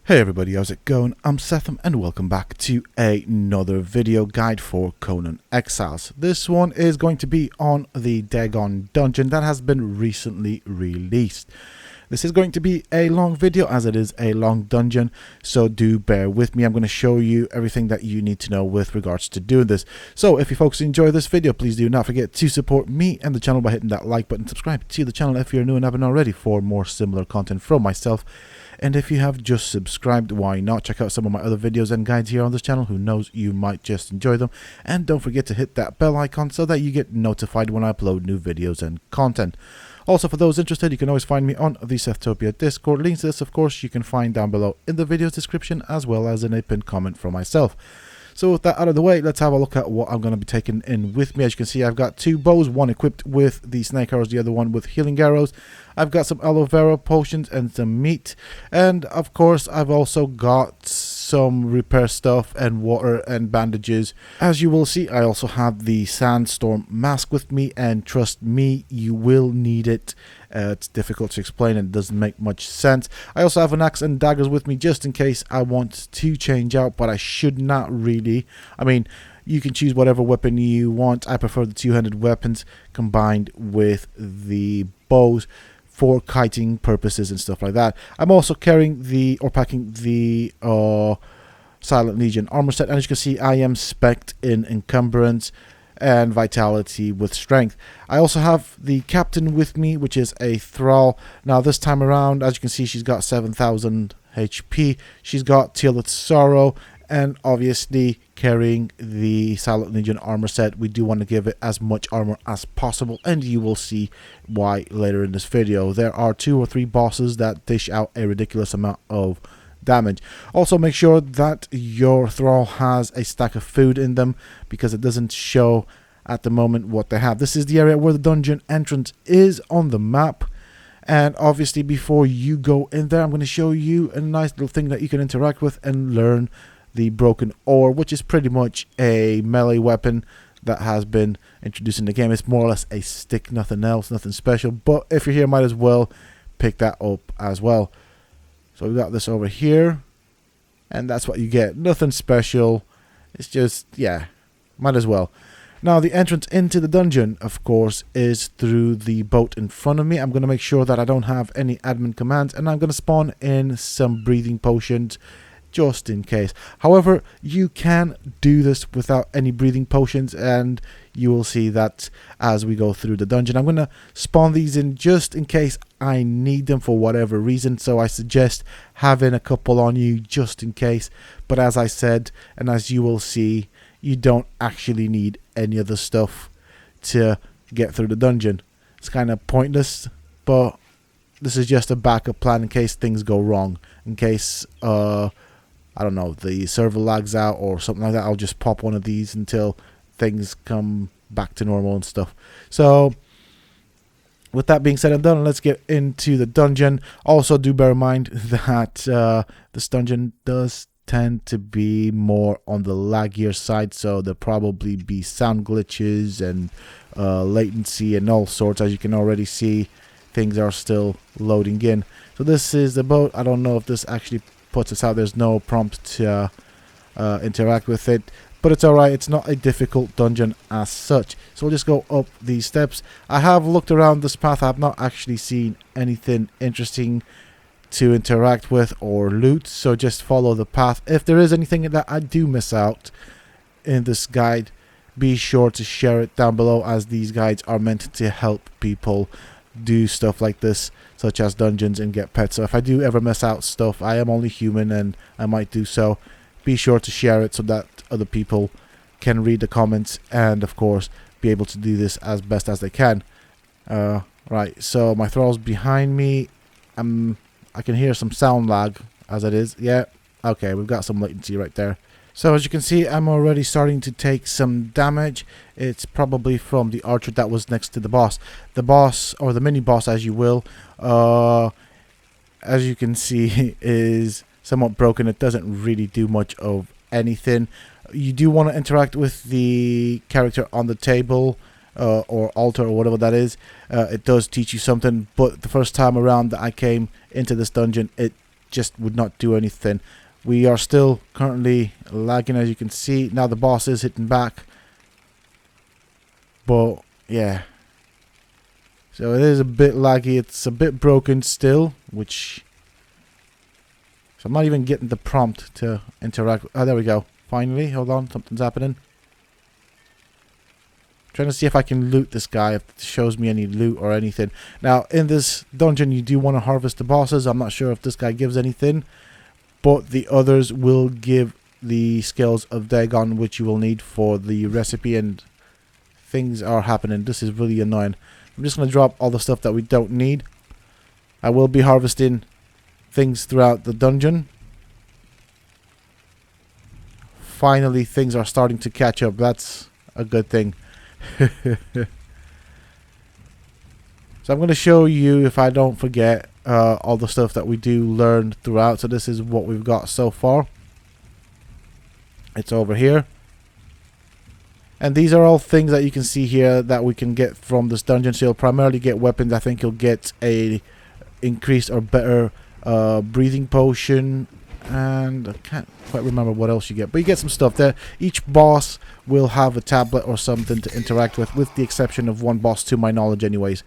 Hey everybody, how's it going? I'm Seth and welcome back to another video guide for Conan Exiles. This one is going to be on the Dagon dungeon that has been recently released. This is going to be a long video as it is a long dungeon, so do bear with me. I'm going to show you everything that you need to know with regards to doing this. So if you folks enjoy this video, please do not forget to support me and the channel by hitting that like button. Subscribe to the channel if you're new and haven't already for more similar content from myself. And if you have just subscribed, why not check out some of my other videos and guides here on this channel? Who knows, you might just enjoy them. And don't forget to hit that bell icon so that you get notified when I upload new videos and content. Also, for those interested, you can always find me on the Sethtopia Discord. Links to this, of course, you can find down below in the video's description, as well as in a pinned comment from myself. So with that out of the way, let's have a look at what I'm going to be taking in with me. As you can see, I've got two bows, one equipped with the snake arrows, the other one with healing arrows. I've got some aloe vera potions and some meat. And of course, I've also got some repair stuff and water and bandages. As you will see, I also have the sandstorm mask with me, and trust me, you will need it. It's difficult to explain and doesn't make much sense. I also have an axe and daggers with me just in case I want to change out, but I should not really. I mean, you can choose whatever weapon you want. I prefer the two-handed weapons combined with the bows for kiting purposes and stuff like that. I'm also carrying packing the Silent Legion armor set, and as you can see, I am spec'd in encumbrance and vitality with strength. I also have the captain with me, which is a thrall. Now this time around, as you can see, she's got 7,000 HP. She's got Teal'c's Sorrow, and obviously carrying the Silent Legion armor set, we do want to give it as much armor as possible, and you will see why later in this video. There are 2 or 3 bosses that dish out a ridiculous amount of damage. Also, make sure that your thrall has a stack of food in them, because it doesn't show at the moment what they have. This is the area where the dungeon entrance is on the map, and obviously before you go in there, I'm going to show you a nice little thing that you can interact with and learn the broken ore, which is pretty much a melee weapon that has been introduced in the game. It's more or less a stick, nothing else, nothing special, but if you're here, might as well pick that up as well. So we got this over here, and that's what you get. Nothing special. It's just, yeah, might as well. Now, the entrance into the dungeon, of course, is through the boat in front of me. I'm going to make sure that I don't have any admin commands, and I'm going to spawn in some breathing potions just in case. However, you can do this without any breathing potions, and you will see that as we go through the dungeon. I'm going to spawn these in just in case I need them for whatever reason, so I suggest having a couple on you just in case. But as I said, and as you will see, you don't actually need any of the stuff to get through the dungeon. It's kind of pointless, but this is just a backup plan in case things go wrong. In case I don't know, the server lags out or something like that, I'll just pop one of these until things come back to normal and stuff. So with that being said and done, let's get into the dungeon. Also, do bear in mind that this dungeon does tend to be more on the laggier side, so there'll probably be sound glitches and latency and all sorts. As you can already see, things are still loading in. So this is the boat. I don't know if this actually puts us out. There's no prompt to interact with it, but it's alright. It's not a difficult dungeon as such. So we'll just go up these steps. I have looked around this path. I have not actually seen anything interesting to interact with or loot, so just follow the path. If there is anything that I do miss out in this guide, be sure to share it down below, as these guides are meant to help people do stuff like this, such as dungeons and get pets. So if I do ever miss out stuff, I am only human and I might do so. Be sure to share it so that other people can read the comments and of course be able to do this as best as they can. Right, so my thrall's behind me. I can hear some sound lag as it is. Yeah, okay, we've got some latency right there. So as you can see, I'm already starting to take some damage. It's probably from the archer that was next to the boss. The boss, or the mini boss as you will, as you can see, is somewhat broken. It doesn't really do much of anything. You do want to interact with the character on the table or altar or whatever that is. It does teach you something, but the first time around that I came into this dungeon, it just would not do anything. We are still currently lagging, as you can see. Now the boss is hitting back. But, yeah. So it is a bit laggy. It's a bit broken still, which... So I'm not even getting the prompt to interact. Oh, there we go. Finally, hold on. Something's happening. Trying to see if I can loot this guy, if it shows me any loot or anything. Now, in this dungeon, you do want to harvest the bosses. I'm not sure if this guy gives anything. But the others will give the skills of Dagon, which you will need for the recipe, and things are happening. This is really annoying. I'm just going to drop all the stuff that we don't need. I will be harvesting things throughout the dungeon. Finally, things are starting to catch up. That's a good thing. So I'm going to show you, if I don't forget, all the stuff that we do learn throughout. So this is what we've got so far. It's over here. And these are all things that you can see here that we can get from this dungeon. So you'll primarily get weapons. I think you'll get a increased or better breathing potion. And I can't quite remember what else you get. But you get some stuff there. Each boss will have a tablet or something to interact with the exception of one boss, to my knowledge anyways.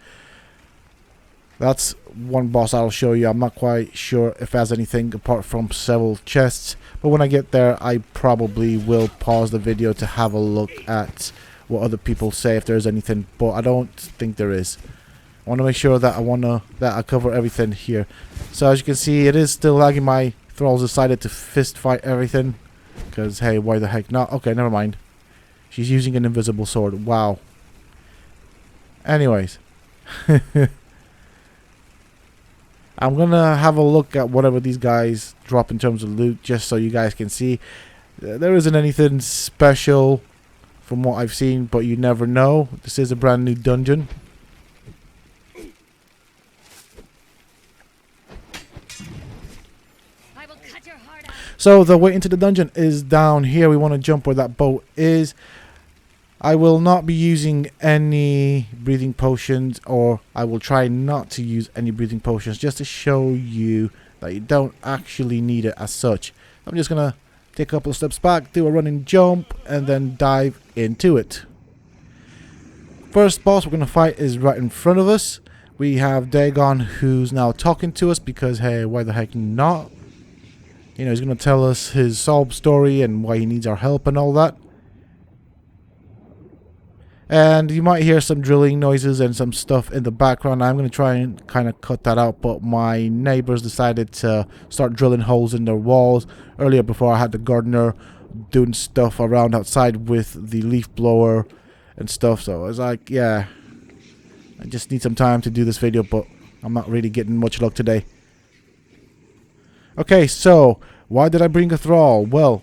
That's one boss I'll show you. I'm not quite sure if it has anything apart from several chests. But when I get there, I probably will pause the video to have a look at what other people say, if there's anything. But I don't think there is. I want to make sure that I cover everything here. So as you can see, it is still lagging. My thralls decided to fist fight everything. Because, hey, why the heck not? Okay, never mind. She's using an invisible sword. Wow. Anyways. I'm going to have a look at whatever these guys drop in terms of loot, just so you guys can see. There isn't anything special from what I've seen, but you never know. This is a brand new dungeon. I will cut your heart out. So the way into the dungeon is down here. We want to jump where that boat is. I will not be using any breathing potions, or I will try not to use any breathing potions, just to show you that you don't actually need it as such. I'm just going to take a couple of steps back, do a running jump, and then dive into it. First boss we're going to fight is right in front of us. We have Dagon, who's now talking to us because, hey, why the heck not? You know, he's going to tell us his sob story and why he needs our help and all that. And you might hear some drilling noises and some stuff in the background. I'm going to try and kind of cut that out, but my neighbors decided to start drilling holes in their walls earlier before I had the gardener doing stuff around outside with the leaf blower and stuff. So I was like, yeah, I just need some time to do this video, but I'm not really getting much luck today. Okay, so why did I bring a thrall? Well,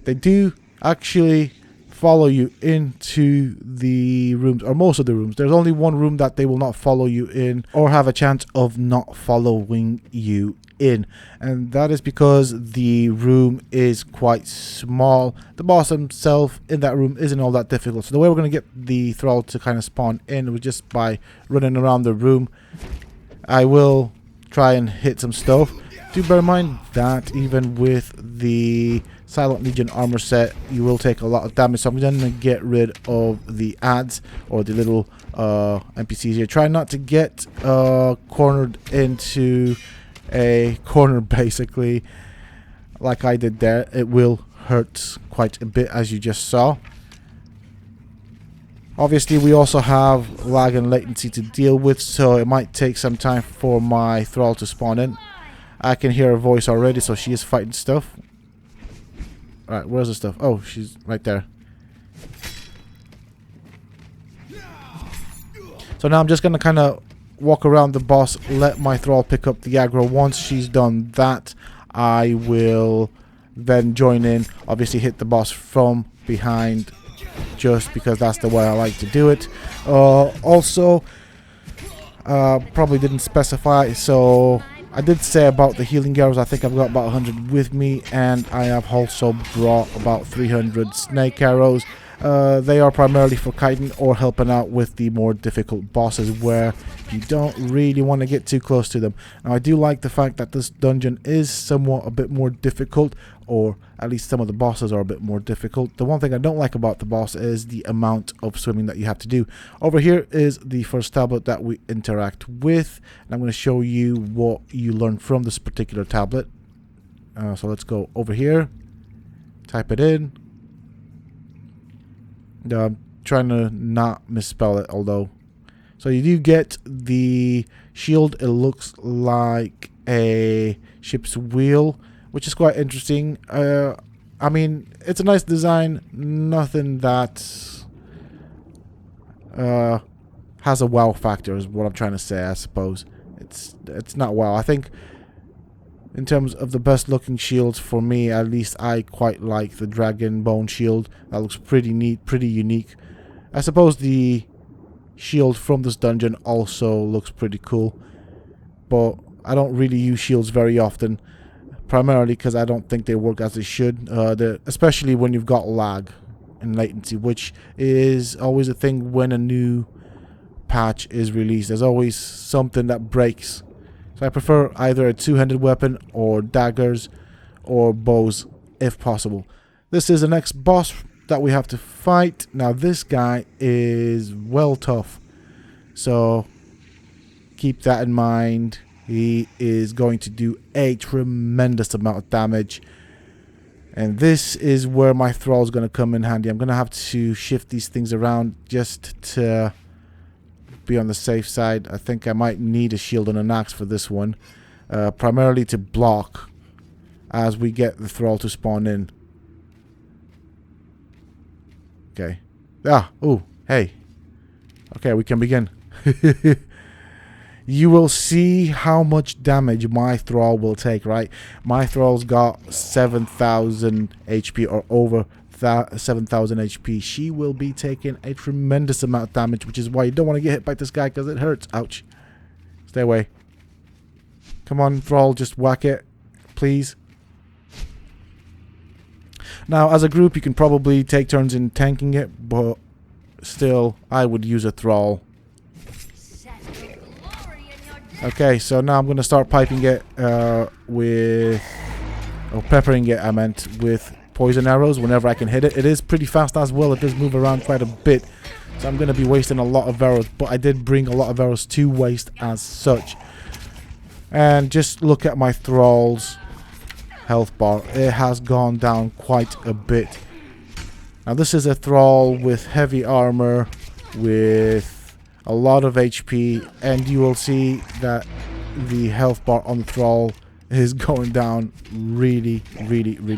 they do actually follow you into the rooms, or most of the rooms. There's only one room that they will not follow you in, or have a chance of not following you in, and that is because the room is quite small. The boss himself in that room isn't all that difficult. So the way we're going to get the thrall to kind of spawn in was just by running around the room. I will try and hit some stuff. Do bear in mind that even with the Silent Legion armor set, you will take a lot of damage. So I'm going to get rid of the ads, or the little NPCs here. Try not to get cornered into a corner, basically, like I did there. It will hurt quite a bit, as you just saw. Obviously, we also have lag and latency to deal with, so it might take some time for my thrall to spawn in. I can hear her voice already, so she is fighting stuff. Alright, where's the stuff? Oh, she's right there. So now I'm just going to kind of walk around the boss, let my thrall pick up the aggro. Once she's done that, I will then join in. Obviously hit the boss from behind, just because that's the way I like to do it. Also, probably didn't specify, so I did say about the healing arrows. I think I've got about 100 with me, and I have also brought about 300 snake arrows. They are primarily for kiting or helping out with the more difficult bosses where you don't really want to get too close to them. Now I do like the fact that this dungeon is somewhat a bit more difficult, or at least some of the bosses are a bit more difficult. The one thing I don't like about the boss is the amount of swimming that you have to do. Over here is the first tablet that we interact with, and I'm going to show you what you learn from this particular tablet. So let's go over here, type it in. I'm trying to not misspell it, although. So you do get the shield. It looks like a ship's wheel, which is quite interesting. I mean, it's a nice design. Nothing that has a wow factor is what I'm trying to say, I suppose. It's not wow. I think in terms of the best looking shields, for me at least, I quite like the dragon bone shield. That looks pretty neat, pretty unique. I suppose the shield from this dungeon also looks pretty cool, but I don't really use shields very often, primarily because I don't think they work as they should, especially when you've got lag and latency, which is always a thing when a new patch is released. There's always something that breaks. So I prefer either a two-handed weapon or daggers or bows if possible. This is the next boss that we have to fight. Now this guy is well tough, so keep that in mind. He is going to do a tremendous amount of damage, and this is where my thrall is going to come in handy. I'm going to have to shift these things around just to be on the safe side. I think I might need a shield and an axe for this one, primarily to block as we get the thrall to spawn in. Okay. Oh, hey. Okay, we can begin. You will see how much damage my thrall will take, right? My thrall's got 7,000 HP or over 7,000 HP. She will be taking a tremendous amount of damage, which is why you don't want to get hit by this guy because it hurts. Ouch. Stay away. Come on, thrall, just whack it, please. Now, as a group, you can probably take turns in tanking it, but still, I would use a thrall. Okay, so now I'm going to start piping it peppering it, I meant, with poison arrows whenever I can hit it. It is pretty fast as well. It does move around quite a bit, so I'm going to be wasting a lot of arrows, but I did bring a lot of arrows to waste as such. And just look at my thrall's health bar. It has gone down quite a bit. Now this is a thrall with heavy armor, with a lot of HP, and you will see that the health bar on the thrall is going down really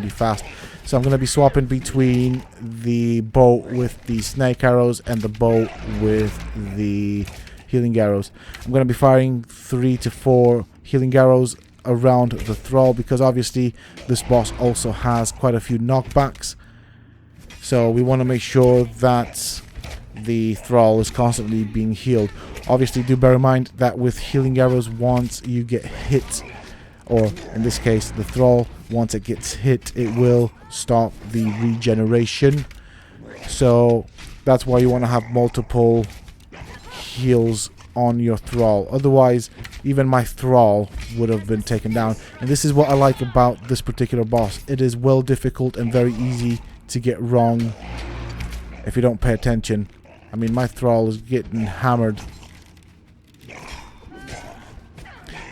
fast. So I'm going to be swapping between the bow with the snake arrows and the bow with the healing arrows. I'm going to be firing 3 to 4 healing arrows around the thrall because obviously this boss also has quite a few knockbacks, so we want to make sure that the thrall is constantly being healed. Obviously, do bear in mind that with healing arrows, once you get hit, or in this case the thrall, once it gets hit, it will stop the regeneration. So that's why you want to have multiple heals on your thrall. Otherwise, even my thrall would have been taken down. And this is what I like about this particular boss. It is well difficult and very easy to get wrong if you don't pay attention. I mean, my thrall is getting hammered.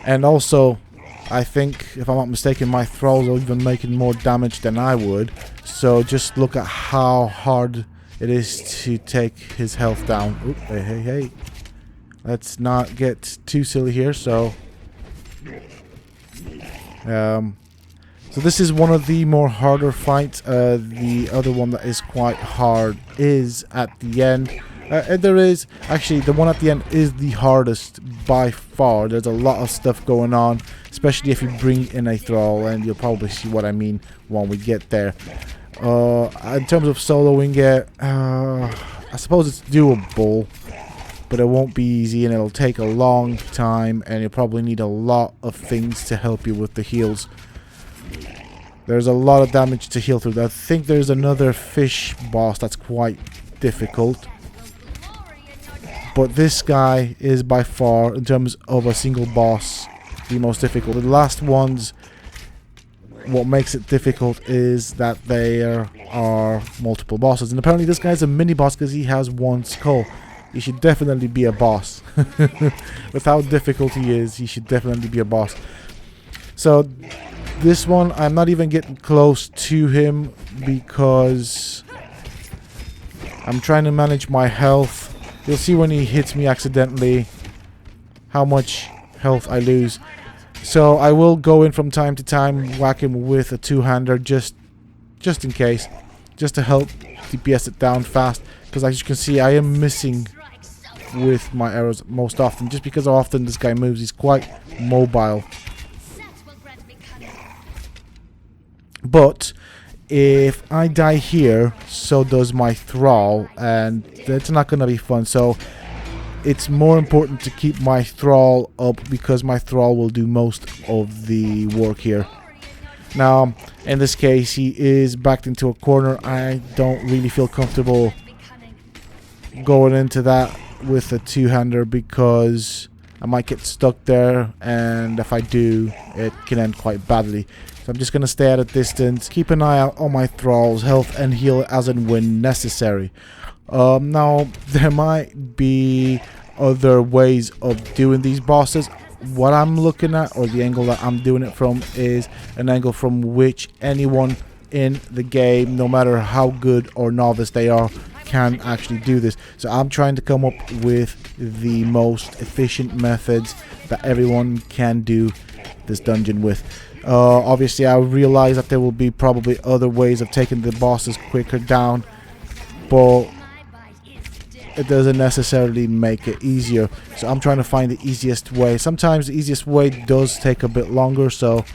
And also, I think, if I'm not mistaken, my thralls are even making more damage than I would. So just look at how hard it is to take his health down. Oop, hey. Let's not get too silly here. So this is one of the more harder fights. The other one that is quite hard is at the end. And there is actually, the one at the end is the hardest by far. There's a lot of stuff going on, especially if you bring in a thrall, and you'll probably see what I mean when we get there. In terms of soloing it, I suppose it's doable, but it won't be easy, and it'll take a long time, and you'll probably need a lot of things to help you with the heals. There's a lot of damage to heal through. I think there's another fish boss that's quite difficult. But this guy is by far, in terms of a single boss, the most difficult. The last ones, what makes it difficult is that there are multiple bosses. And apparently this guy's a mini boss because he has one skull. He should definitely be a boss. With how difficult he is, he should definitely be a boss. So this one, I'm not even getting close to him because I'm trying to manage my health. You'll see when he hits me accidentally how much health I lose. So I will go in from time to time, whack him with a two-hander just in case, just to help DPS it down fast. Because as you can see, I am missing with my arrows most often, just because how often this guy moves. He's quite mobile. But if I die here, so does my thrall, and that's not gonna be fun. So it's more important to keep my thrall up, because my thrall will do most of the work here. Now, in this case, he is backed into a corner. I don't really feel comfortable going into that with a two-hander because I might get stuck there, and if I do, it can end quite badly. So I'm just going to stay at a distance, keep an eye out on my thrall's health, and heal as and when necessary. Now, there might be other ways of doing these bosses. What I'm looking at, or the angle that I'm doing it from, is an angle from which anyone in the game, no matter how good or novice they are, can actually do this. So I'm trying to come up with the most efficient methods that everyone can do this dungeon with. Obviously, I realize that there will be probably other ways of taking the bosses quicker down, but it doesn't necessarily make it easier. So I'm trying to find the easiest way. Sometimes the easiest way does take a bit longer, so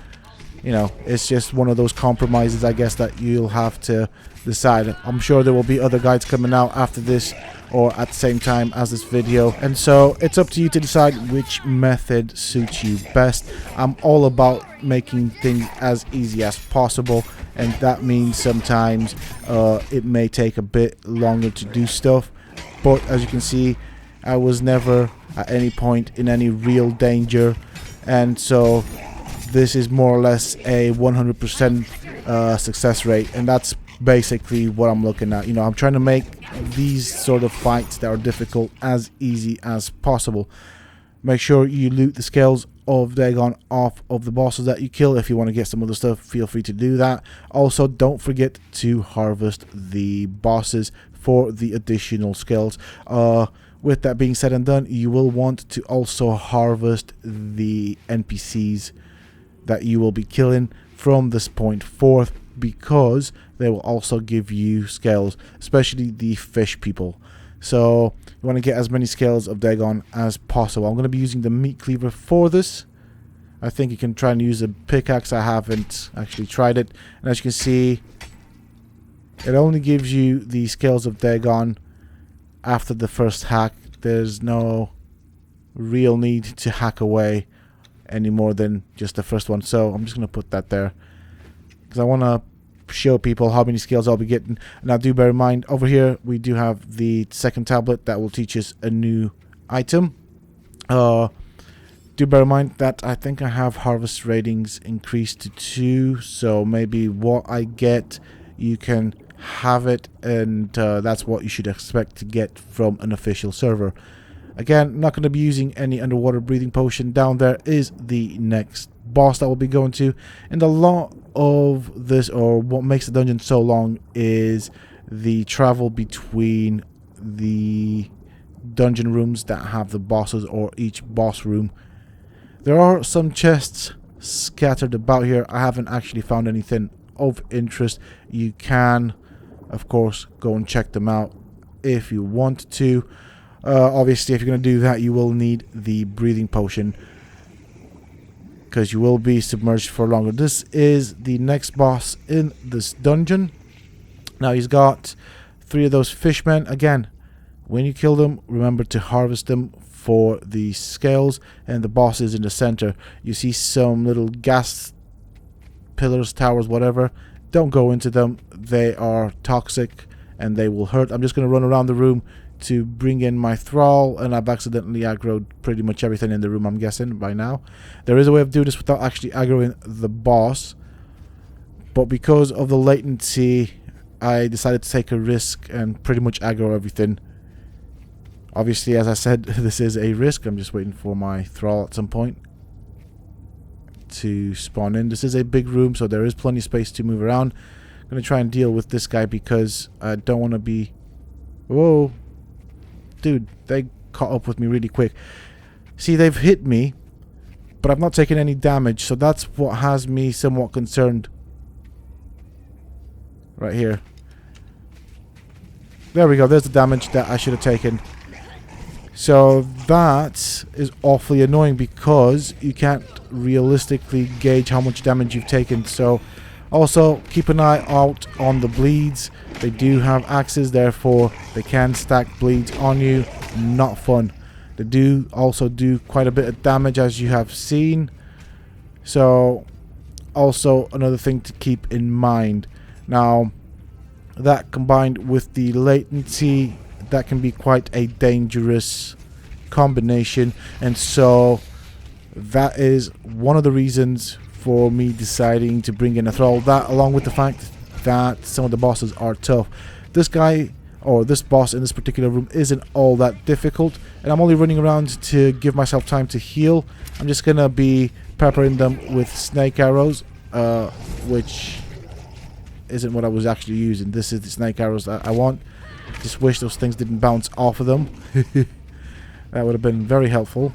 you know, it's just one of those compromises, I guess, that you'll have to decide. I'm sure there will be other guides coming out after this or at the same time as this video, and so it's up to you to decide which method suits you best. I'm all about making things as easy as possible, and that means sometimes it may take a bit longer to do stuff, but as you can see, I was never at any point in any real danger, and so this is more or less a 100% success rate, and that's basically what I'm looking at. You know, I'm trying to make these sort of fights that are difficult as easy as possible. Make sure you loot the scales of Dagon off of the bosses that you kill. If you want to get some other stuff, feel free to do that. Also, don't forget to harvest the bosses for the additional skills. With that being said and done, you will want to also harvest the NPCs that you will be killing from this point forth, because they will also give you scales, especially the fish people. So you want to get as many scales of Dagon as possible. I'm going to be using the meat cleaver for this. I think you can try and use a pickaxe. I haven't actually tried it, and as you can see, it only gives you the scales of Dagon after the first hack. There's no real need to hack away any more than just the first one, so I'm just going to put that there because I want to show people how many skills I'll be getting. Now do bear in mind, over here we do have the second tablet that will teach us a new item. Do bear in mind that I think I have harvest ratings increased to 2, so maybe what I get, you can have it, and that's what you should expect to get from an official server. Again, I'm not going to be using any underwater breathing potion. Down there is the next boss that we'll be going to. And a lot of this, or what makes the dungeon so long, is the travel between the dungeon rooms that have the bosses, or each boss room. There are some chests scattered about here. I haven't actually found anything of interest. You can, of course, go and check them out if you want to. Obviously, if you're going to do that, you will need the breathing potion, because you will be submerged for longer. This is the next boss in this dungeon. Now, he's got 3 of those fishmen. Again, when you kill them, remember to harvest them for the scales, and the boss is in the center. You see some little gas pillars, towers, whatever. Don't go into them. They are toxic and they will hurt. I'm just going to run around the room to bring in my thrall, and I've accidentally aggroed pretty much everything in the room, I'm guessing, by now. There is a way of doing this without actually aggroing the boss, but because of the latency, I decided to take a risk and pretty much aggro everything. Obviously, as I said, this is a risk. I'm just waiting for my thrall at some point to spawn in. This is a big room, so there is plenty of space to move around. I'm going to try and deal with this guy because I don't want to be... Whoa. Dude, they caught up with me really quick. See, they've hit me, but I've not taken any damage, so that's what has me somewhat concerned. Right here. There we go. There's the damage that I should have taken. So that is awfully annoying because you can't realistically gauge how much damage you've taken. So also keep an eye out on the bleeds. They do have axes, therefore they can stack bleeds on you. Not fun. They do also do quite a bit of damage, as you have seen. So also another thing to keep in mind. Now that combined with the latency, that can be quite a dangerous combination, and so that is one of the reasons for me deciding to bring in a thrall. That, along with the fact that some of the bosses are tough. This guy, or this boss in this particular room, isn't all that difficult, and I'm only running around to give myself time to heal. I'm just gonna be peppering them with snake arrows, which isn't what I was actually using. This is the snake arrows that I want. Just wish those things didn't bounce off of them. That would have been very helpful.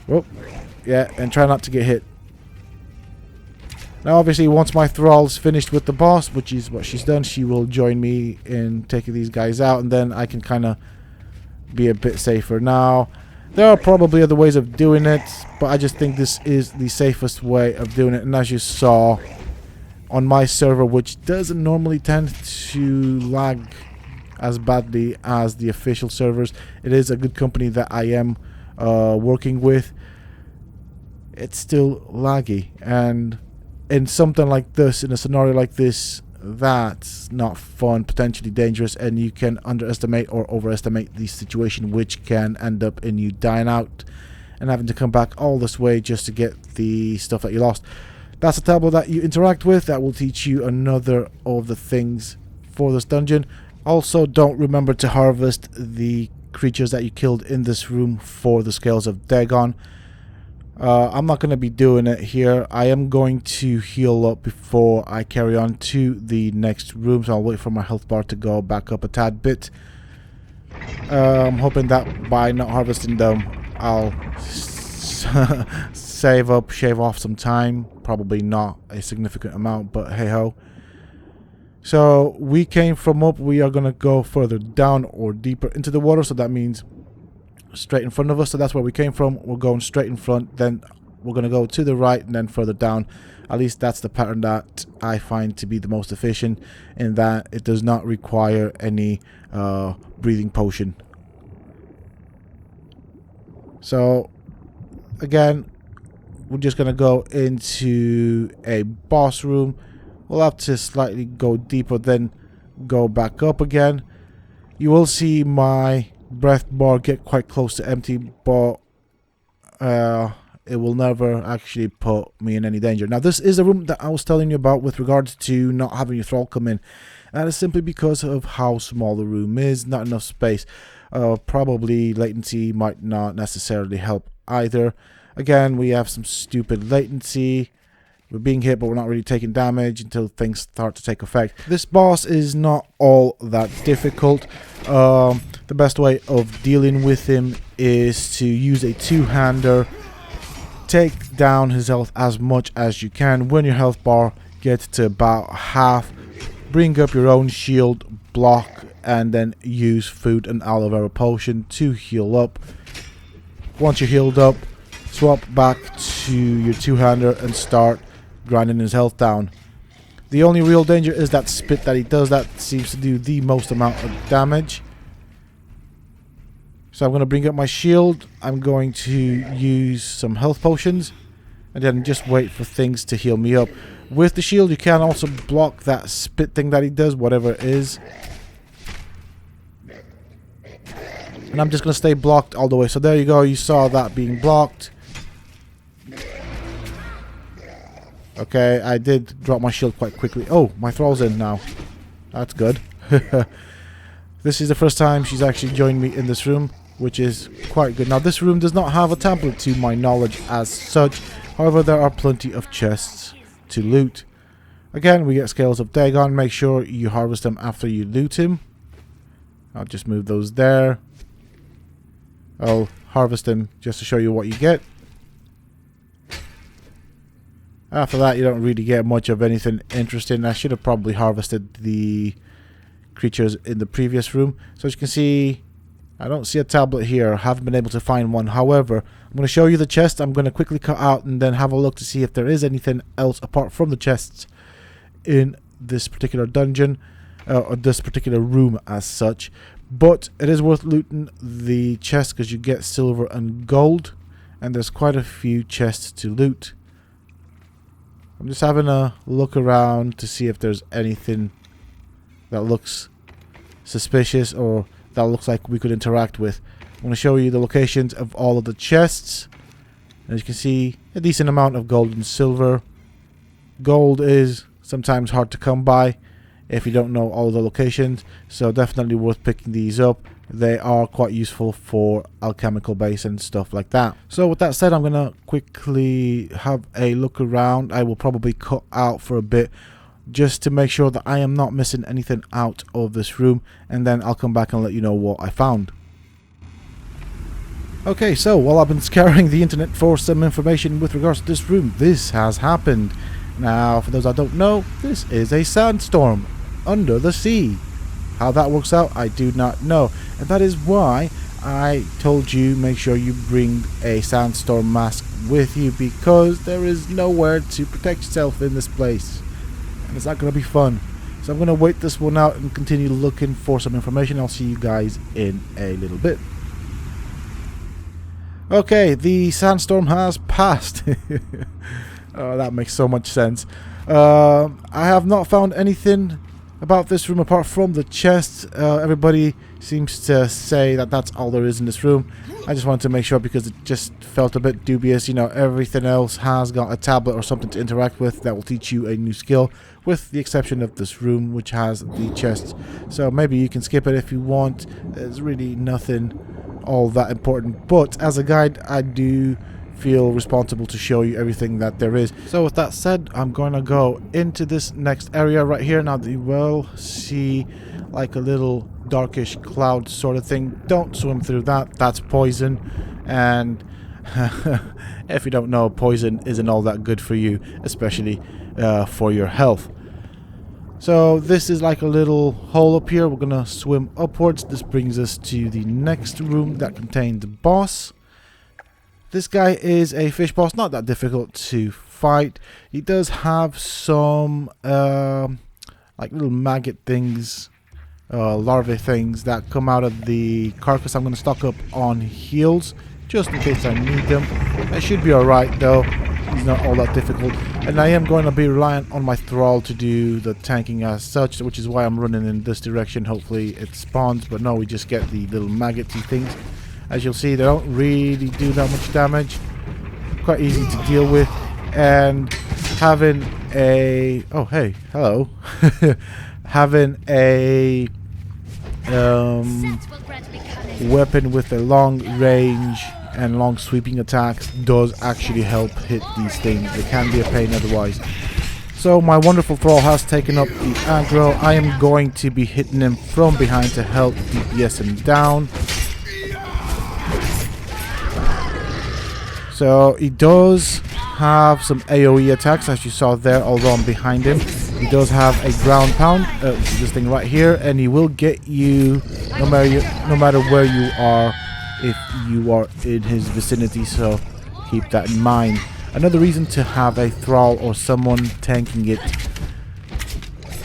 Oh, yeah, and try not to get hit. Now obviously once my thrall's finished with the boss, which is what she's done, she will join me in taking these guys out, and then I can kind of be a bit safer. Now there are probably other ways of doing it, but I just think this is the safest way of doing it. And as you saw on my server, which doesn't normally tend to lag as badly as the official servers, it is a good company that I am working with. It's still laggy, and in something like this, in a scenario like this, that's not fun, potentially dangerous, and you can underestimate or overestimate the situation, which can end up in you dying out and having to come back all this way just to get the stuff that you lost. That's a tableau that you interact with that will teach you another of the things for this dungeon. Also, don't remember to harvest the creatures that you killed in this room for the scales of Dagon. I'm not going to be doing it here. I am going to heal up before I carry on to the next room, so I'll wait for my health bar to go back up a tad bit. I'm hoping that by not harvesting them, I'll save up, shave off some time. Probably not a significant amount, but hey ho. So we came from up, we are going to go further down or deeper into the water, so that means straight in front of us. So that's where we came from. We're going straight in front, then we're going to go to the right and then further down. At least that's the pattern that I find to be the most efficient, in that it does not require any breathing potion. So again, we're just going to go into a boss room. We'll have to slightly go deeper, then go back up again. You will see my breath bar get quite close to empty, but it will never actually put me in any danger. Now this is a room that I was telling you about with regards to not having your thrall come in. That is simply because of how small the room is, not enough space. Probably latency might not necessarily help either. Again, we have some stupid latency. We're being hit, but we're not really taking damage until things start to take effect. This boss is not all that difficult. The best way of dealing with him is to use a two-hander. Take down his health as much as you can. When your health bar gets to about half, bring up your own shield, block, and then use food and aloe vera potion to heal up. Once you're healed up, swap back to your two-hander and start grinding his health down. The only real danger is that spit that he does. That seems to do the most amount of damage. So I'm going to bring up my shield. I'm going to use some health potions. and then just wait for things to heal me up. With the shield, you can also block that spit thing that he does, whatever it is. And I'm just going to stay blocked all the way. So there you go. You saw that being blocked. Okay, I did drop my shield quite quickly. Oh, my thrall's in now. That's good. This is the first time she's actually joined me in this room, which is quite good. Now, this room does not have a tablet to my knowledge as such. However, there are plenty of chests to loot. Again, we get scales of Dagon. Make sure you harvest them after you loot him. I'll just move those there. I'll harvest them just to show you what you get. After that, you don't really get much of anything interesting. I should have probably harvested the creatures in the previous room. So as you can see, I don't see a tablet here. I haven't been able to find one. However, I'm going to show you the chest. I'm going to quickly cut out and then have a look to see if there is anything else apart from the chests in this particular dungeon, or this particular room as such. But it is worth looting the chest because you get silver and gold, and there's quite a few chests to loot. I'm just having a look around to see if there's anything that looks suspicious or that looks like we could interact with. I'm going to show you the locations of all of the chests. As you can see, a decent amount of gold and silver. Gold is sometimes hard to come by if you don't know all the locations, so definitely worth picking these up. They are quite useful for alchemical base and stuff like that. So with that said, I'm going to quickly have a look around. I will probably cut out for a bit just to make sure that I am not missing anything out of this room, and then I'll come back and let you know what I found. Okay, so while I've been scouring the internet for some information with regards to this room, this has happened. Now, for those that don't know, this is a sandstorm under the sea. How that works out, I do not know. And that is why I told you make sure you bring a sandstorm mask with you, because there is nowhere to protect yourself in this place. And it's not going to be fun. So I'm going to wait this one out and continue looking for some information. I'll see you guys in a little bit. Okay, the sandstorm has passed. Oh, that makes so much sense. I have not found anything about this room apart from the chests. Everybody seems to say that that's all there is in this room. I just wanted to make sure because it just felt a bit dubious. You know, everything else has got a tablet or something to interact with that will teach you a new skill, with the exception of this room, which has the chests. So maybe you can skip it if you want. There's really nothing all that important, but as a guide, I do feel responsible to show you everything that there is. So with that said, I'm going to go into this next area right here. Now you will see like a little darkish cloud sort of thing. Don't swim through that. That's poison, and if you don't know, poison isn't all that good for you, especially for your health. So this is like a little hole up here. We're gonna swim upwards. This brings us to the next room that contains the boss. This guy is a fish boss, not that difficult to fight. He does have some like little maggot things, larvae things that come out of the carcass. I'm gonna stock up on heals just in case I need them. That should be alright though. He's not all that difficult, and I am going to be reliant on my thrall to do the tanking as such, which is why I'm running in this direction. Hopefully it spawns, but no, we just get the little maggoty things. As you'll see, they don't really do that much damage. Quite easy to deal with, and having a hello, having a weapon with a long range and long sweeping attacks does actually help hit these things. They can be a pain otherwise. So my wonderful thrall has taken up the aggro. I am going to be hitting him from behind to help DPS him down. So he does have some AoE attacks, as you saw there, although I'm behind him. He does have a ground pound, this thing right here, and he will get you no matter where you are if you are in his vicinity, so keep that in mind. Another reason to have a thrall or someone tanking it.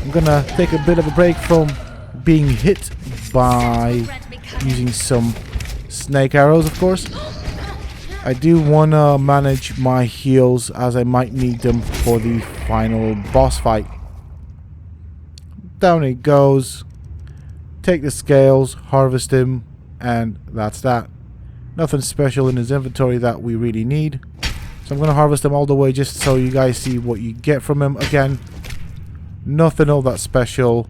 I'm gonna take a bit of a break from being hit by using some snake arrows, of course. I do want to manage my heals as I might need them for the final boss fight. Down he goes. Take the scales, harvest him, and that's that. Nothing special in his inventory that we really need. So I'm going to harvest him all the way just so you guys see what you get from him. Again, nothing all that special.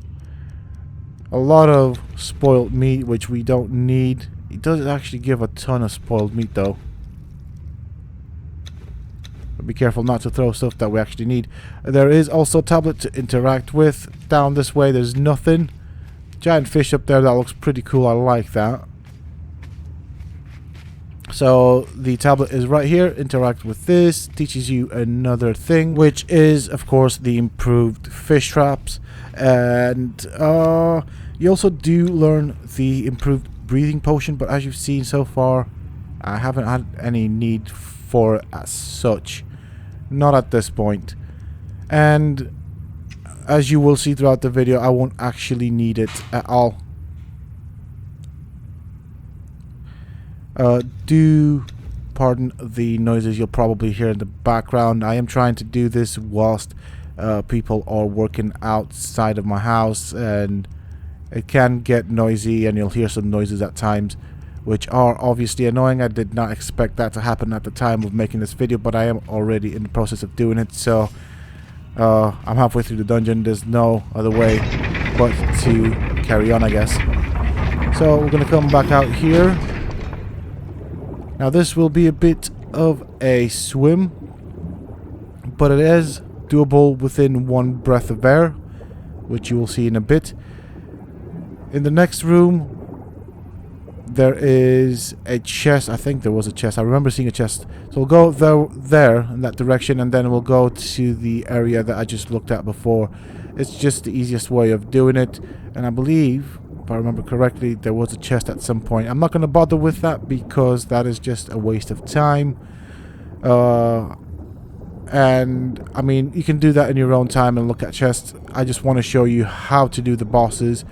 A lot of spoiled meat, which we don't need. He does actually give a ton of spoiled meat though. But be careful not to throw stuff that we actually need. There is also a tablet to interact with. Down this way there's nothing. Giant fish up there, that looks pretty cool. I like that. So the tablet is right here. Interact with this. Teaches you another thing, which is of course the improved fish traps. And you also do learn the improved breathing potion, but as you've seen so far, I haven't had any need for it as such. Not at this point. And as you will see throughout the video, I won't actually need it at all. Do pardon the noises you'll probably hear in the background. I am trying to do this whilst people are working outside of my house, and it can get noisy and you'll hear some noises at times, which are obviously annoying. I did not expect that to happen at the time of making this video, but I am already in the process of doing it. So I'm halfway through the dungeon. There's no other way but to carry on, I guess. So we're going to come back out here. Now this will be a bit of a swim, but it is doable within one breath of air, which you will see in a bit. In the next room there is a chest. I think there was a chest. I remember seeing a chest. So we'll go there in that direction, and then we'll go to the area that I just looked at before. It's just the easiest way of doing it, and I believe, if I remember correctly, there was a chest at some point. I'm not going to bother with that because that is just a waste of time. And I mean, you can do that in your own time and look at chests. I just want to show you how to do the bosses,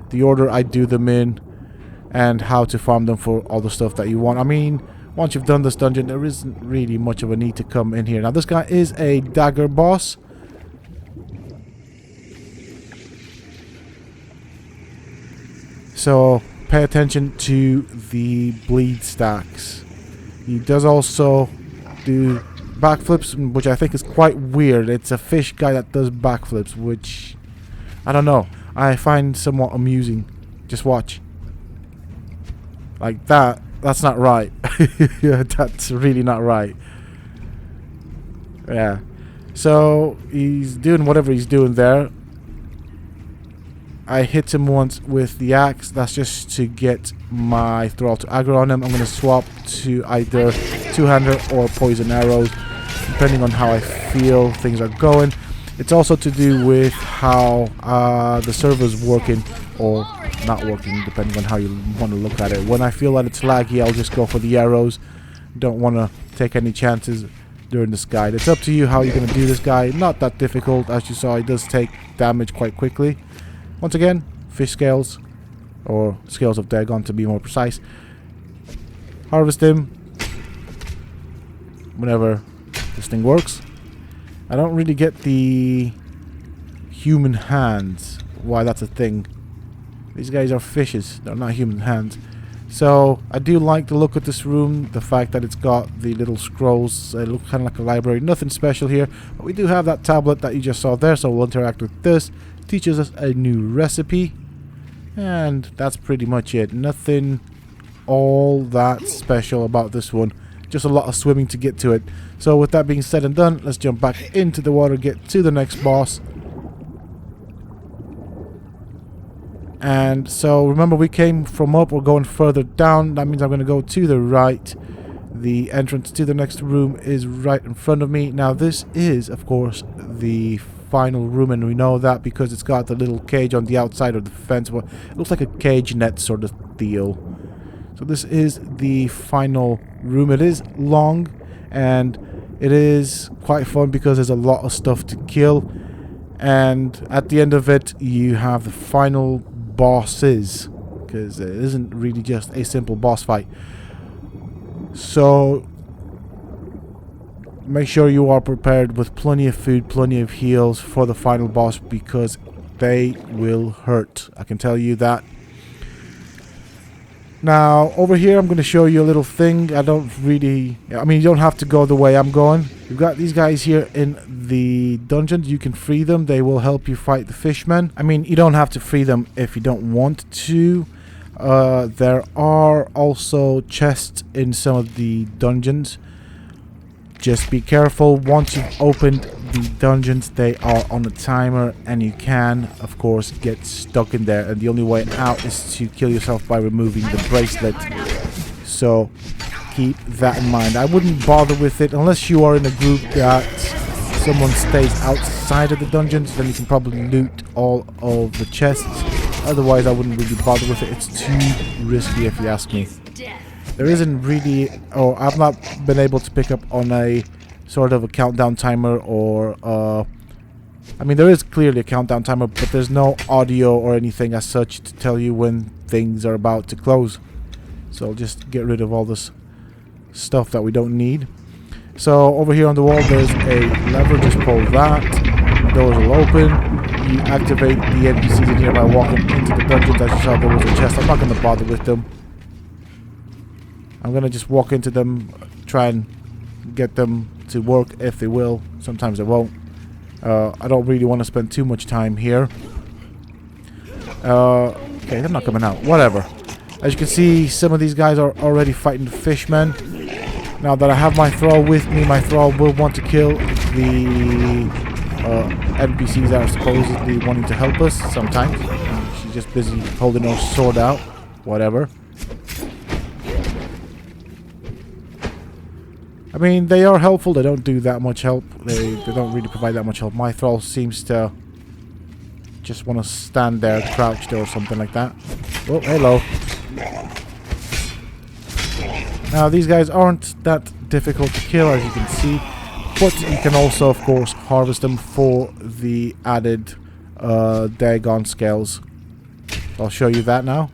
the order I do them in, and how to farm them for all the stuff that you want. I mean, once you've done this dungeon, there isn't really much of a need to come in here. Now this guy is a Dagger boss. So pay attention to the bleed stacks. He does also do backflips, which I think is quite weird. It's a fish guy that does backflips, which I don't know, I find somewhat amusing. Just watch. Like that. That's not right. Yeah, that's really not right. Yeah. So he's doing whatever he's doing there. I hit him once with the axe. That's just to get my thrall to aggro on him. I'm going to swap to either two-hander or poison arrows, depending on how I feel things are going. It's also to do with how the server's working or not working, depending on how you want to look at it. When I feel that it's laggy, I'll just go for the arrows. Don't want to take any chances during this guide. It's up to you how you're going to do this guy. Not that difficult. As you saw, he does take damage quite quickly. Once again, fish scales, or scales of Dagon to be more precise. Harvest him whenever this thing works. I don't really get the human hands, why that's a thing. These guys are fishes, they're not human hands. So I do like the look of this room, the fact that it's got the little scrolls. It looks kind of like a library. Nothing special here, but we do have that tablet that you just saw there, so we'll interact with this. Teaches us a new recipe, and that's pretty much it. Nothing all that special about this one, just a lot of swimming to get to it. So with that being said and done, let's jump back into the water, get to the next boss. And so remember, we came from up, we're going further down. That means I'm going to go to the right. The entrance to the next room is right in front of me. Now this is of course the final room, and we know that because it's got the little cage on the outside of the fence. Well, it looks like a cage net sort of deal. So this is the final room. It is long and it is quite fun because there's a lot of stuff to kill, and at the end of it you have the final bosses, because it isn't really just a simple boss fight. So make sure you are prepared with plenty of food, plenty of heals for the final boss, because they will hurt. I can tell you that. Now, over here, I'm going to show you a little thing. I mean, you don't have to go the way I'm going. You've got these guys here in the dungeon. You can free them. They will help you fight the fishmen. I mean, you don't have to free them if you don't want to. There are also chests in some of the dungeons. Just be careful. Once you've opened the dungeons, they are on a timer, and you can, of course, get stuck in there. And the only way out is to kill yourself by removing the bracelet. So keep that in mind. I wouldn't bother with it unless you are in a group that someone stays outside of the dungeons. Then you can probably loot all of the chests. Otherwise, I wouldn't really bother with it. It's too risky, if you ask me. There isn't really, I've not been able to pick up on a sort of a countdown timer, or I mean, there is clearly a countdown timer, but there's no audio or anything as such to tell you when things are about to close. So I'll just get rid of all this stuff that we don't need. So over here on the wall, there's a lever. Just pull that. Doors will open. You activate the NPCs in here by walking into the dungeons. As you saw, there was a chest. I'm not going to bother with them. I'm going to just walk into them, try and get them to work if they will. Sometimes they won't. I don't really want to spend too much time here. Okay, they're not coming out. Whatever. As you can see, some of these guys are already fighting the fishmen. Now that I have my thrall with me, my thrall will want to kill the NPCs that are supposedly wanting to help us sometimes. She's just busy holding her sword out. Whatever. I mean, they are helpful. They don't do that much help. They don't really provide that much help. My thrall seems to just want to stand there crouched or something like that. Oh, hello. Now, these guys aren't that difficult to kill, as you can see. But you can also, of course, harvest them for the added Dagon scales. I'll show you that now.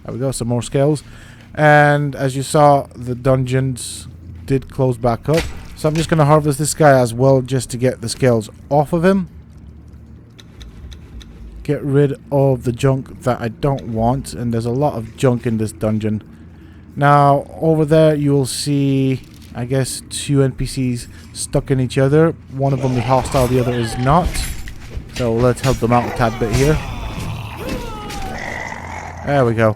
There we go, some more scales. And as you saw, the dungeons did close back up. So I'm just going to harvest this guy as well, just to get the scales off of him. Get rid of the junk that I don't want. And there's a lot of junk in this dungeon. Now, over there you will see, I guess, two NPCs stuck in each other. One of them is hostile, the other is not. So let's help them out a tad bit here. There we go.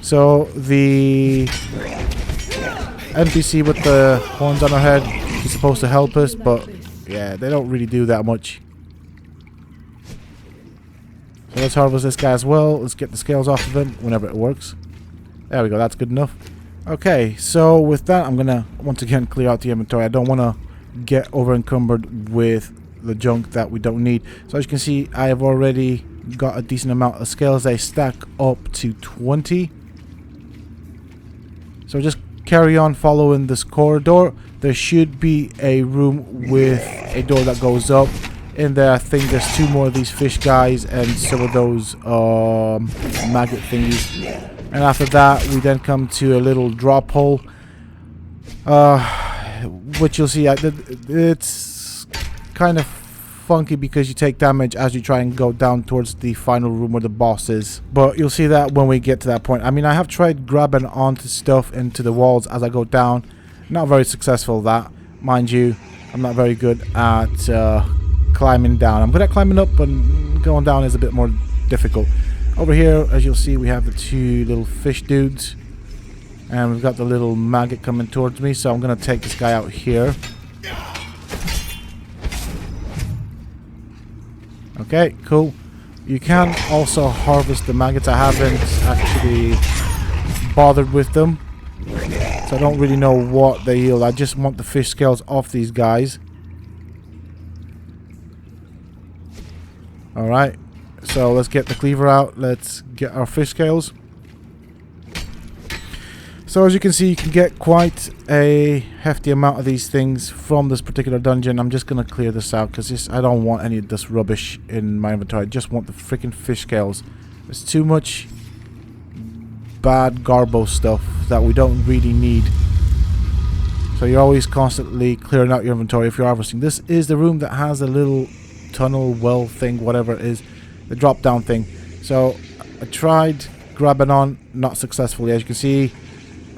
So the NPC with the horns on her head is supposed to help us, but yeah, they don't really do that much. So let's harvest this guy as well. Let's get the scales off of him whenever it works. There we go, that's good enough. Okay, so with that, I'm gonna once again clear out the inventory. I don't want to get over encumbered with the junk that we don't need. So as you can see, I have already got a decent amount of scales. They stack up to 20. So just carry on following this corridor. There should be a room with a door that goes up. In there, I think there's two more of these fish guys and some of those maggot thingies. And after that, we then come to a little drop hole, which you'll see. It's kind of funky because you take damage as you try and go down towards the final room where the boss is. But you'll see that when we get to that point. I mean, I have tried grabbing onto stuff into the walls as I go down. Not very successful that. Mind you, I'm not very good at climbing down. I'm good at climbing up, but going down is a bit more difficult. Over here, as you'll see, we have the two little fish dudes. And we've got the little maggot coming towards me. So I'm going to take this guy out here. Okay, cool. You can also harvest the maggots. I haven't actually bothered with them, so I don't really know what they yield. I just want the fish scales off these guys. Alright, so let's get the cleaver out. Let's get our fish scales. So as you can see, you can get quite a hefty amount of these things from this particular dungeon. I'm just going to clear this out because I don't want any of this rubbish in my inventory. I just want the freaking fish scales. There's too much bad garbo stuff that we don't really need. So you're always constantly clearing out your inventory if you're harvesting. This is the room that has a little tunnel, well thing, whatever it is, the drop down thing. So I tried grabbing on, not successfully. As you can see,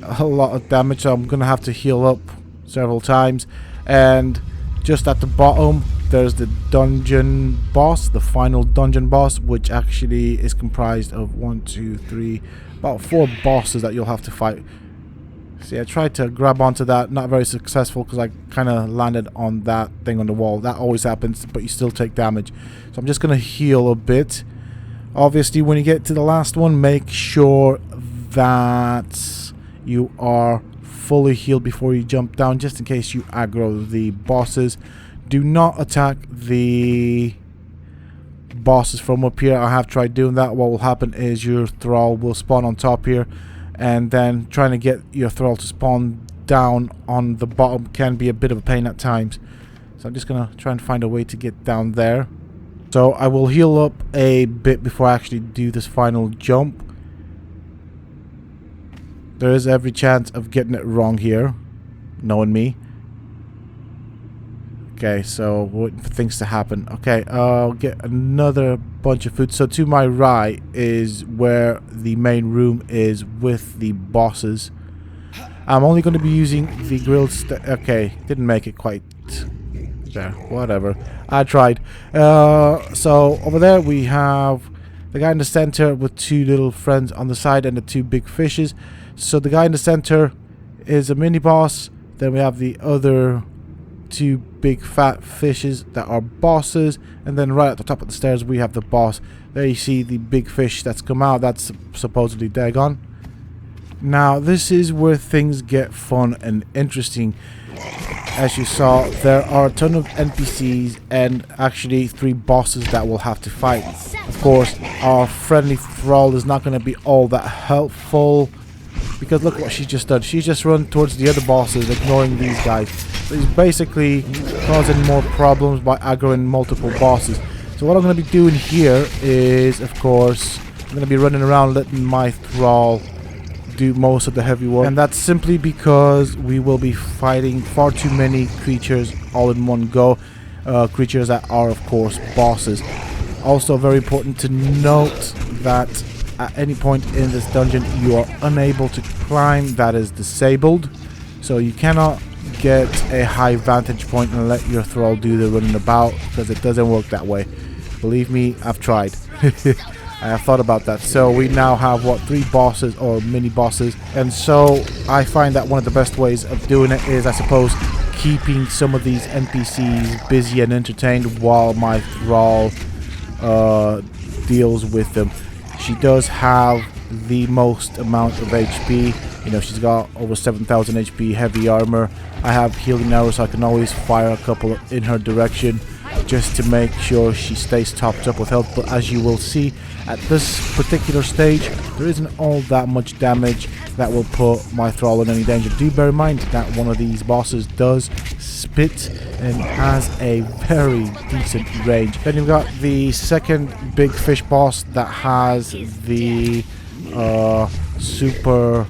a lot of damage, so I'm gonna have to heal up several times. And just at the bottom there's the dungeon boss, the final dungeon boss, which actually is comprised of about 4 bosses that you'll have to fight. See, I tried to grab onto that, not very successful because I kind of landed on that thing on the wall. That always happens, but you still take damage. So I'm just going to heal a bit. Obviously, when you get to the last one, make sure that you are fully healed before you jump down, just in case you aggro the bosses. Do not attack the bosses from up here. I have tried doing that. What will happen is your thrall will spawn on top here, and then trying to get your thrall to spawn down on the bottom can be a bit of a pain at times. So I'm just gonna try and find a way to get down there. So I will heal up a bit before I actually do this final jump. There is every chance of getting it wrong here, knowing me. Okay, so waiting for things to happen. Okay, I'll get another bunch of food. So to my right is where the main room is with the bosses. I'm only going to be using the grilled okay, didn't make it quite there. Whatever. I tried. So over there we have the guy in the center with 2 little friends on the side and the 2 big fishes. So the guy in the center is a mini boss. Then we have the other 2 big fat fishes that are bosses, and then right at the top of the stairs we have the boss. There you see the big fish that's come out. That's supposedly Dagon. Now this is where things get fun and interesting. As you saw, there are a ton of NPCs and actually 3 bosses that we'll have to fight. Of course, our friendly thrall is not going to be all that helpful, because look what she's just done. She's just run towards the other bosses, ignoring these guys. So he's basically causing more problems by aggroing multiple bosses. So what I'm going to be doing here is, of course, I'm going to be running around letting my thrall do most of the heavy work. And that's simply because we will be fighting far too many creatures all in one go. Creatures that are, of course, bosses. Also very important to note that at any point in this dungeon you are unable to climb. That is disabled, so you cannot get a high vantage point and let your thrall do the running about, because it doesn't work that way. Believe me, I've tried. I have thought about that. So we now have what, 3 bosses or mini bosses, and so I find that one of the best ways of doing it is, I suppose, keeping some of these NPCs busy and entertained while my thrall deals with them. She does have the most amount of HP. You know, she's got over 7,000 HP, heavy armor. I have healing arrows, so I can always fire a couple in her direction just to make sure she stays topped up with health. But as you will see, at this particular stage, there isn't all that much damage that will put my thrall in any danger. Do bear in mind that one of these bosses does spit and has a very decent range. Then you've got the second big fish boss that has the super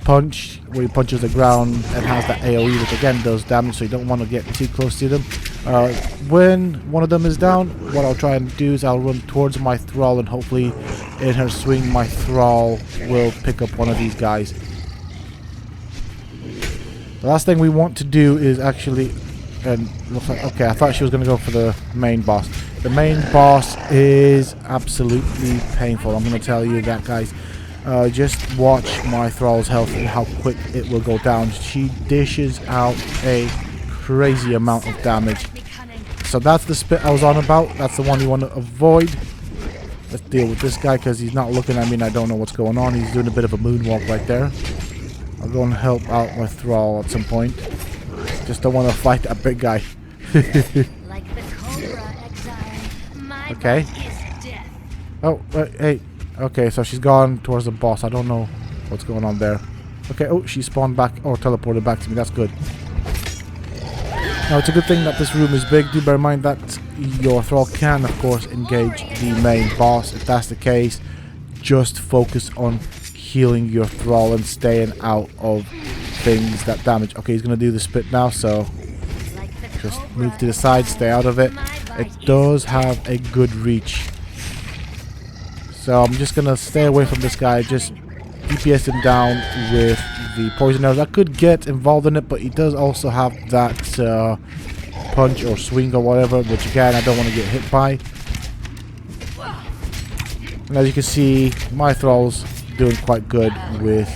punch, where he punches the ground and has that AoE, which again does damage, so you don't want to get too close to them. When one of them is down, what I'll try and do is I'll run towards my thrall, and hopefully in her swing my thrall will pick up one of these guys. The last thing we want to do is actually, and looks like, okay, I thought she was going to go for the main boss. The main boss is absolutely painful, I'm going to tell you that, guys. Just watch my thrall's health and how quick it will go down. She dishes out a crazy amount of damage. So that's the spit I was on about. That's the one you want to avoid. Let's deal with this guy because he's not looking at me and I don't know what's going on. He's doing a bit of a moonwalk right there. I'll go and help out my thrall at some point. Just don't want to fight that big guy. Okay. Oh, hey. Okay, so she's gone towards the boss. I don't know what's going on there. Okay, oh, she spawned back or teleported back to me. That's good. Now, it's a good thing that this room is big. Do bear in mind that your thrall can, of course, engage the main boss. If that's the case, just focus on healing your thrall and staying out of things that damage. Okay, he's gonna do the spit now, so just move to the side, stay out of it. It does have a good reach, so I'm just gonna stay away from this guy. Just DPS him down with the poison arrows. I could get involved in it, but he does also have that punch or swing or whatever, which again I don't want to get hit by. And as you can see, my thrall's doing quite good with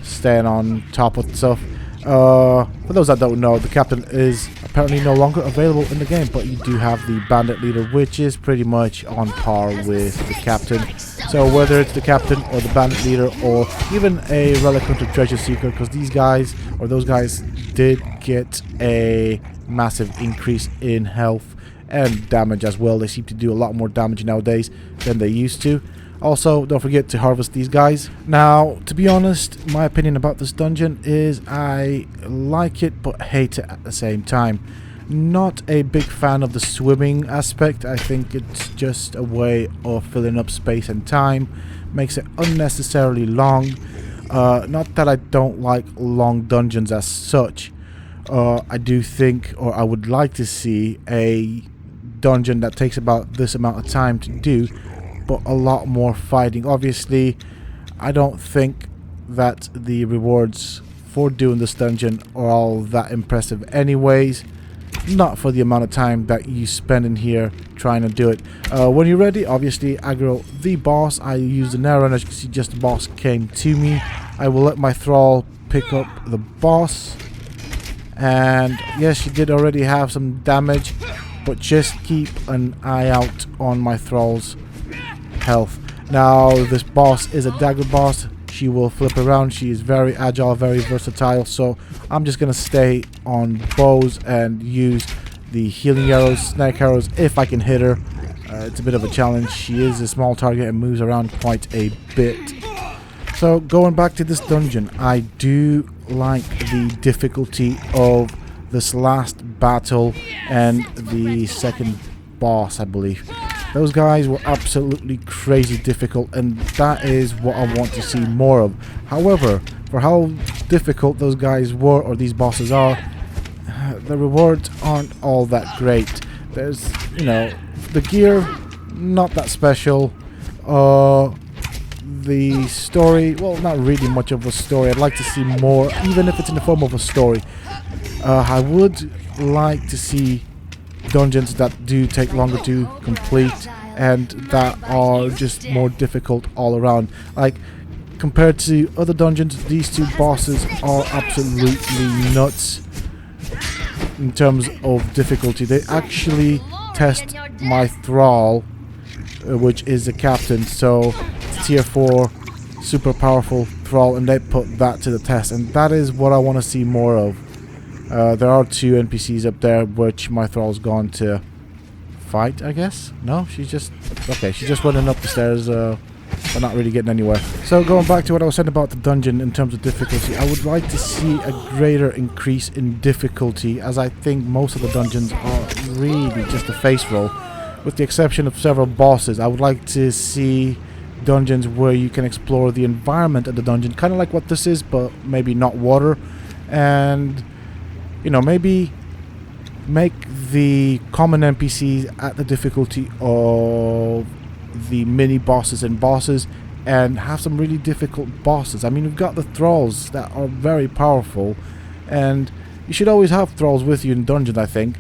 staying on top of stuff. For those that don't know, the captain is apparently no longer available in the game, but you do have the bandit leader, which is pretty much on par with the captain. So whether it's the captain or the bandit leader or even a relic hunter treasure seeker, because these guys or those guys did get a massive increase in health and damage as well. They seem to do a lot more damage nowadays than they used to. Also, don't forget to harvest these guys. Now, to be honest, my opinion about this dungeon is I like it but hate it at the same time. Not a big fan of the swimming aspect. I think it's just a way of filling up space and time. Makes it unnecessarily long. Not that I don't like long dungeons as such. I do think, or I would like to see a dungeon that takes about this amount of time to do, but a lot more fighting. Obviously, I don't think that the rewards for doing this dungeon are all that impressive anyways. Not for the amount of time that you spend in here trying to do it. When you're ready, obviously aggro the boss. I used an arrow, and as you can see, just the boss came to me. I will let my thrall pick up the boss. And yes, she did already have some damage, but just keep an eye out on my thrall's health. Now, this boss is a dagger boss. She will flip around. She is very agile, very versatile. So I'm just going to stay on bows and use the healing arrows, snake arrows, if I can hit her. It's a bit of a challenge. She is a small target and moves around quite a bit. So going back to this dungeon, I do like the difficulty of this last battle and the second boss, I believe. Those guys were absolutely crazy difficult, and that is what I want to see more of. However, for how difficult those guys were, or these bosses are, the rewards aren't all that great. There's, you know, the gear, not that special. The story, well, not really much of a story. I'd like to see more, even if it's in the form of a story. I would like to see dungeons that do take longer to complete and that are just more difficult all around. Like, compared to other dungeons, these two bosses are absolutely nuts in terms of difficulty. They actually test my thrall, which is the captain, so tier 4 super powerful thrall, and they put that to the test, and that is what I want to see more of. There are 2 NPCs up there, which my thrall's gone to fight, I guess. No, she's just okay. She's just running up the stairs, but not really getting anywhere. So going back to what I was saying about the dungeon in terms of difficulty, I would like to see a greater increase in difficulty, as I think most of the dungeons are really just a face roll, with the exception of several bosses. I would like to see dungeons where you can explore the environment of the dungeon, kind of like what this is, but maybe not water, and you know, maybe make the common NPCs at the difficulty of the mini bosses and bosses, and have some really difficult bosses. I mean, we've got the thralls that are very powerful, and you should always have thralls with you in dungeons, I think,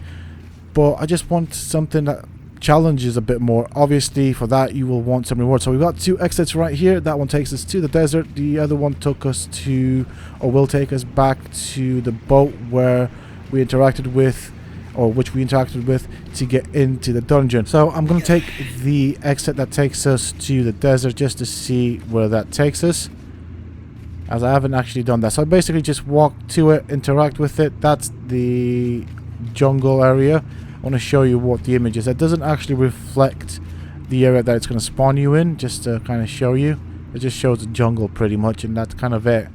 but I just want something that challenges a bit more. Obviously, for that you will want some rewards. So we've got 2 exits right here. That one takes us to the desert. The other one took us to, or will take us back to the boat where we interacted with, or which we interacted with to get into the dungeon. So I'm going to take the exit that takes us to the desert just to see where that takes us, as I haven't actually done that. So I basically just walk to it, interact with it. That's the jungle area. I want to show you what the image is. It doesn't actually reflect the area that it's going to spawn you in, just to kind of show you. It just shows the jungle pretty much, and that's kind of it.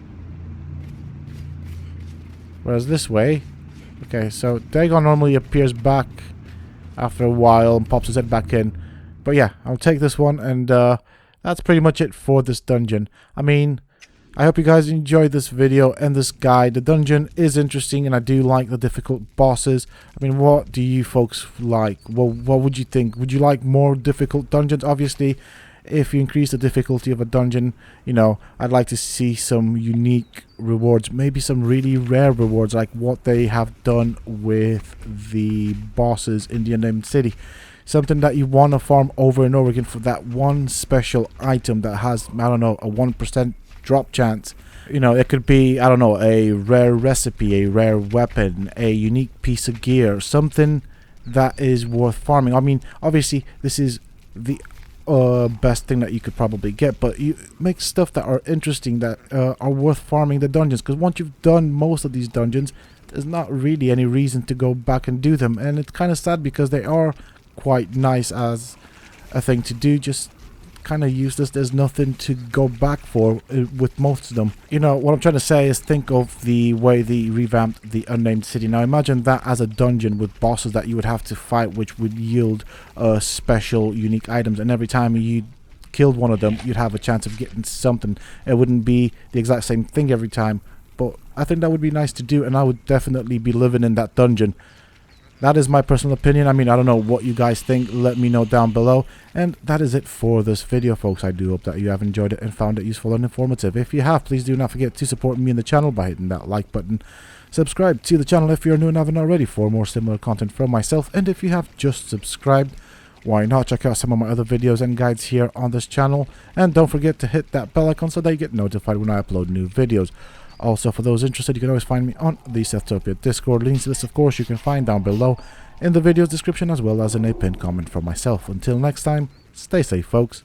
Whereas this way, okay, so Dagon normally appears back after a while and pops his head back in. But yeah, I'll take this one, and that's pretty much it for this dungeon. I mean, I hope you guys enjoyed this video and this guide. The dungeon is interesting and I do like the difficult bosses. I mean, what do you folks like? Well, what would you think? Would you like more difficult dungeons? Obviously, if you increase the difficulty of a dungeon, you know, I'd like to see some unique rewards, maybe some really rare rewards like what they have done with the bosses in the Unnamed City. Something that you want to farm over and over again for that one special item that has, I don't know, a 1% drop chance. You know, it could be, I don't know, a rare recipe, a rare weapon, a unique piece of gear, something that is worth farming. I mean, obviously this is the best thing that you could probably get, but you make stuff that are interesting, that are worth farming the dungeons, because once you've done most of these dungeons, there's not really any reason to go back and do them. And it's kind of sad because they are quite nice as a thing to do, just kind of useless. There's nothing to go back for with most of them. You know, what I'm trying to say is think of the way they revamped the Unnamed City. Now imagine that as a dungeon with bosses that you would have to fight, which would yield special unique items, and every time you killed one of them you'd have a chance of getting something. It wouldn't be the exact same thing every time, but I think that would be nice to do, and I would definitely be living in that dungeon. That is my personal opinion. I mean, I don't know what you guys think. Let me know down below. And that is it for this video, folks. I do hope that you have enjoyed it and found it useful and informative. If you have, please do not forget to support me and the channel by hitting that like button. Subscribe to the channel if you're new and haven't already for more similar content from myself. And if you have just subscribed, why not check out some of my other videos and guides here on this channel. And don't forget to hit that bell icon so that you get notified when I upload new videos. Also, for those interested, you can always find me on the Sethtopia Discord. Links to this, of course, you can find down below in the video's description, as well as in a pinned comment from myself. Until next time, stay safe, folks.